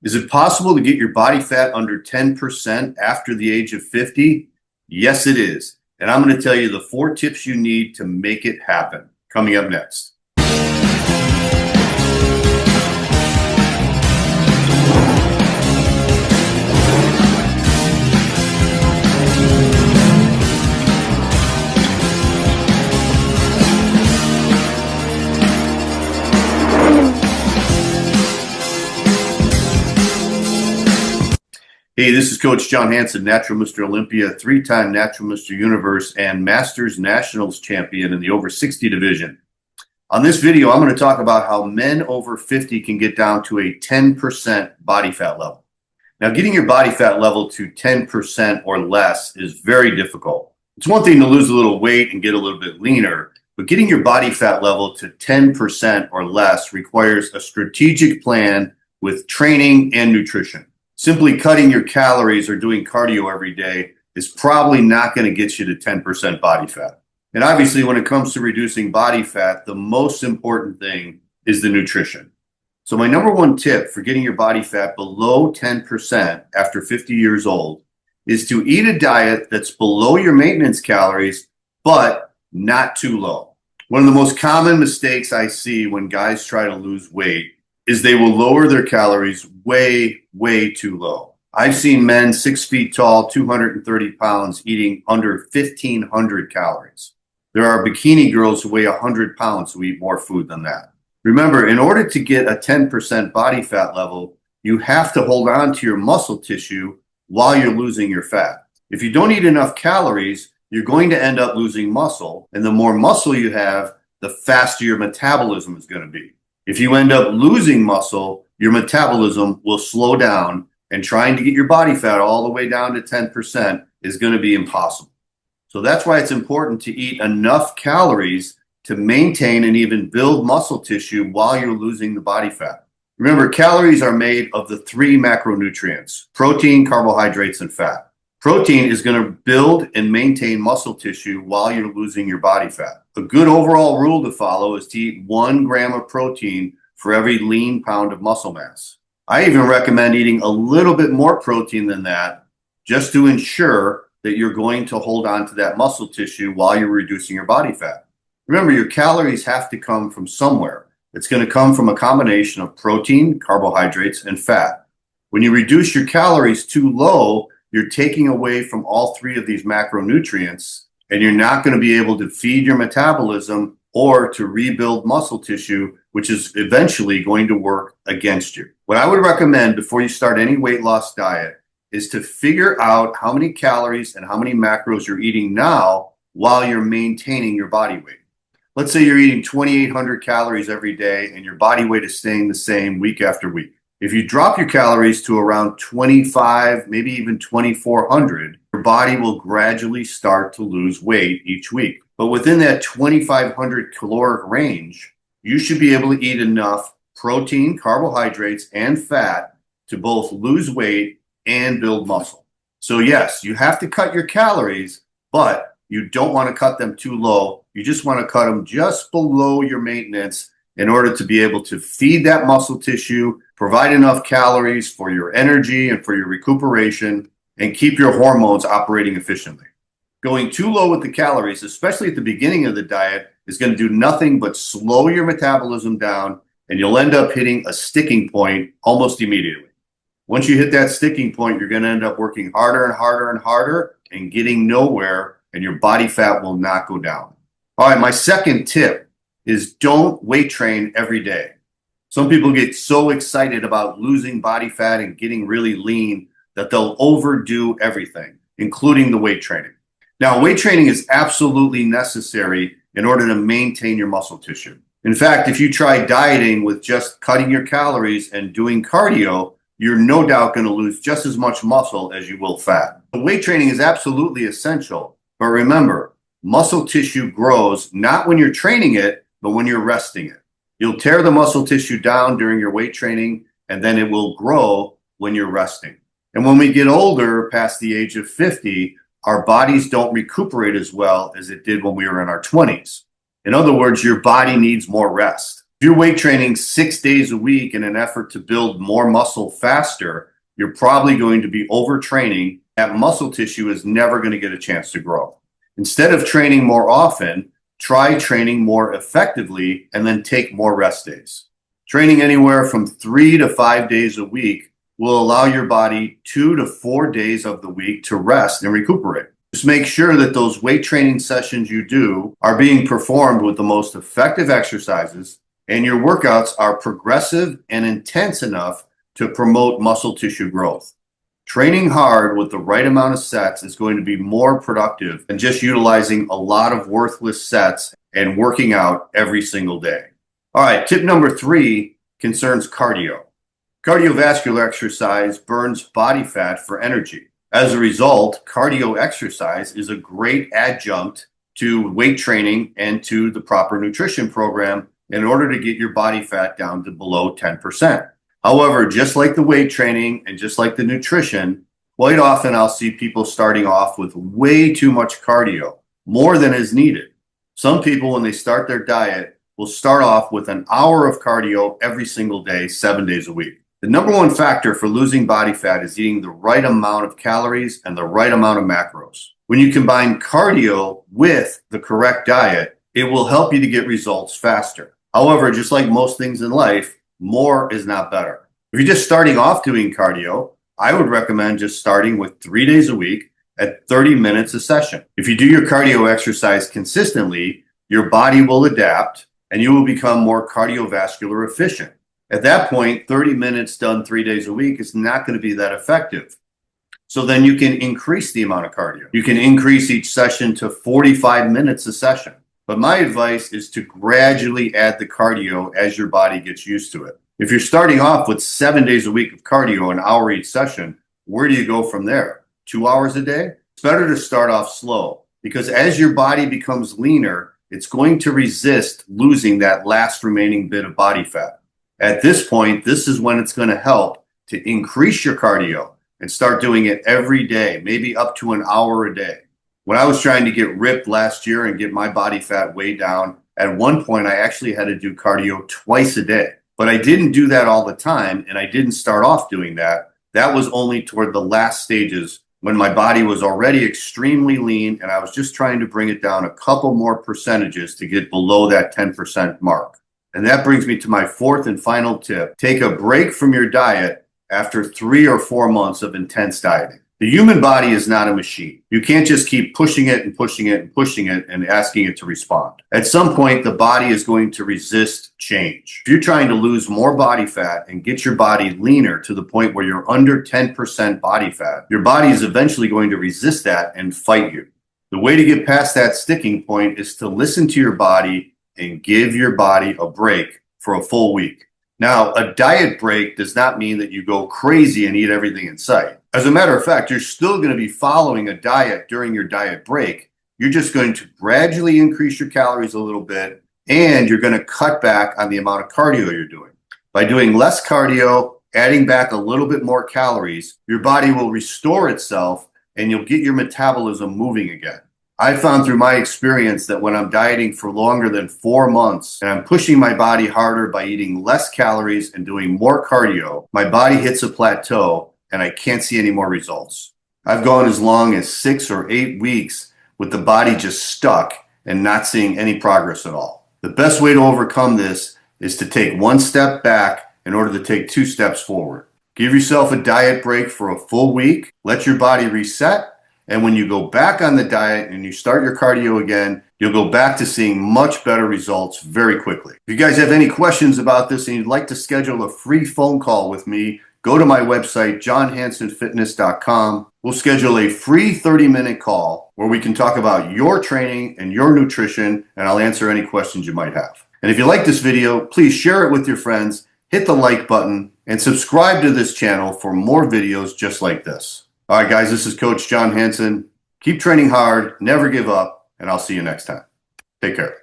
Is it possible to get your body fat under 10% after the age of 50? Yes, it is. And I'm going to tell you the 4 tips you need to make it happen. Coming up next. Hey, this is Coach John Hansen, Natural Mr. Olympia, 3-time Natural Mr. Universe, and Masters Nationals champion in the over 60 division. On this video, I'm going to talk about how men over 50 can get down to a 10% body fat level. Now, getting your body fat level to 10% or less is very difficult. It's one thing to lose a little weight and get a little bit leaner, but getting your body fat level to 10% or less requires a strategic plan with training and nutrition. Simply cutting your calories or doing cardio every day is probably not going to get you to 10% body fat. And obviously, when it comes to reducing body fat, the most important thing is the nutrition. So my number 1 tip for getting your body fat below 10% after 50 years old is to eat a diet that's below your maintenance calories, but not too low. One of the most common mistakes I see when guys try to lose weight is they will lower their calories way too low. I've seen men 6 feet tall, 230 pounds, eating under 1,500 calories. There are bikini girls who weigh 100 pounds who eat more food than that. Remember, in order to get a 10% body fat level, you have to hold on to your muscle tissue while you're losing your fat. If you don't eat enough calories, you're going to end up losing muscle, and the more muscle you have, the faster your metabolism is going to be. If you end up losing muscle, your metabolism will slow down, and trying to get your body fat all the way down to 10% is going to be impossible. So that's why it's important to eat enough calories to maintain and even build muscle tissue while you're losing the body fat. Remember, calories are made of the 3 macronutrients: protein, carbohydrates, and fat. Protein is going to build and maintain muscle tissue while you're losing your body fat. A good overall rule to follow is to eat 1 gram of protein for every lean pound of muscle mass. I even recommend eating a little bit more protein than that, just to ensure that you're going to hold on to that muscle tissue while you're reducing your body fat. Remember, your calories have to come from somewhere. It's going to come from a combination of protein, carbohydrates, and fat. When you reduce your calories too low, you're taking away from all 3 of these macronutrients, and you're not going to be able to feed your metabolism or to rebuild muscle tissue, which is eventually going to work against you. What I would recommend before you start any weight loss diet is to figure out how many calories and how many macros you're eating now while you're maintaining your body weight. Let's say you're eating 2,800 calories every day and your body weight is staying the same week after week. If you drop your calories to around 25, maybe even 2,400, your body will gradually start to lose weight each week. But within that 2,500 caloric range, you should be able to eat enough protein, carbohydrates, and fat to both lose weight and build muscle. So yes, you have to cut your calories, but you don't want to cut them too low. You just want to cut them just below your maintenance in order to be able to feed that muscle tissue, provide enough calories for your energy and for your recuperation, and keep your hormones operating efficiently. Going too low with the calories, especially at the beginning of the diet, is going to do nothing but slow your metabolism down, and you'll end up hitting a sticking point almost immediately. Once you hit that sticking point, you're going to end up working harder and harder and harder and getting nowhere, and your body fat will not go down. All right, my second tip is don't weight train every day. Some people get so excited about losing body fat and getting really lean that they'll overdo everything, including the weight training. Now, weight training is absolutely necessary in order to maintain your muscle tissue. In fact, if you try dieting with just cutting your calories and doing cardio, you're no doubt going to lose just as much muscle as you will fat. The weight training is absolutely essential, but remember, muscle tissue grows not when you're training it, but when you're resting it. You'll tear the muscle tissue down during your weight training, and then it will grow when you're resting. And when we get older, past the age of 50, our bodies don't recuperate as well as it did when we were in our 20s. In other words, your body needs more rest. If you're weight training 6 days a week in an effort to build more muscle faster, you're probably going to be overtraining. That muscle tissue is never going to get a chance to grow. Instead of training more often, try training more effectively and then take more rest days. Training anywhere from 3 to 5 days a week will allow your body 2 to 4 days of the week to rest and recuperate. Just make sure that those weight training sessions you do are being performed with the most effective exercises, and your workouts are progressive and intense enough to promote muscle tissue growth. Training hard with the right amount of sets is going to be more productive than just utilizing a lot of worthless sets and working out every single day. All right, tip number 3 concerns cardio. Cardiovascular exercise burns body fat for energy. As a result, cardio exercise is a great adjunct to weight training and to the proper nutrition program in order to get your body fat down to below 10%. However, just like the weight training and just like the nutrition, quite often I'll see people starting off with way too much cardio, more than is needed. Some people, when they start their diet, will start off with an hour of cardio every single day, 7 days a week. The number one factor for losing body fat is eating the right amount of calories and the right amount of macros. When you combine cardio with the correct diet, it will help you to get results faster. However, just like most things in life, more is not better. If you're just starting off doing cardio, I would recommend just starting with 3 days a week at 30 minutes a session. If you do your cardio exercise consistently, your body will adapt and you will become more cardiovascular efficient. At that point, 30 minutes done 3 days a week is not going to be that effective. So then you can increase the amount of cardio. You can increase each session to 45 minutes a session. But my advice is to gradually add the cardio as your body gets used to it. If you're starting off with 7 days a week of cardio, an hour each session, where do you go from there? 2 hours a day? It's better to start off slow, because as your body becomes leaner, it's going to resist losing that last remaining bit of body fat. At this point, this is when it's going to help to increase your cardio and start doing it every day, maybe up to an hour a day. When I was trying to get ripped last year and get my body fat way down, at one point I actually had to do cardio twice a day. But I didn't do that all the time, and I didn't start off doing that. That was only toward the last stages when my body was already extremely lean and I was just trying to bring it down a couple more percentages to get below that 10% mark. And that brings me to my 4th and final tip. Take a break from your diet after 3 or 4 months of intense dieting. The human body is not a machine. You can't just keep pushing it and pushing it and pushing it and asking it to respond. At some point, the body is going to resist change. If you're trying to lose more body fat and get your body leaner to the point where you're under 10% body fat, your body is eventually going to resist that and fight you. The way to get past that sticking point is to listen to your body and give your body a break for a full week. Now, a diet break does not mean that you go crazy and eat everything in sight. As a matter of fact, you're still going to be following a diet during your diet break. You're just going to gradually increase your calories a little bit, and you're going to cut back on the amount of cardio you're doing. By doing less cardio, adding back a little bit more calories, your body will restore itself and you'll get your metabolism moving again. I found through my experience that when I'm dieting for longer than 4 months and I'm pushing my body harder by eating less calories and doing more cardio, my body hits a plateau and I can't see any more results. I've gone as long as 6 or 8 weeks with the body just stuck and not seeing any progress at all. The best way to overcome this is to take 1 step back in order to take 2 steps forward. Give yourself a diet break for a full week, let your body reset, and when you go back on the diet and you start your cardio again, you'll go back to seeing much better results very quickly. If you guys have any questions about this and you'd like to schedule a free phone call with me, go to my website, johnhansenfitness.com. We'll schedule a free 30-minute call where we can talk about your training and your nutrition, and I'll answer any questions you might have. And if you like this video, please share it with your friends, hit the like button, and subscribe to this channel for more videos just like this. All right, guys, this is Coach John Hansen. Keep training hard, never give up, and I'll see you next time. Take care.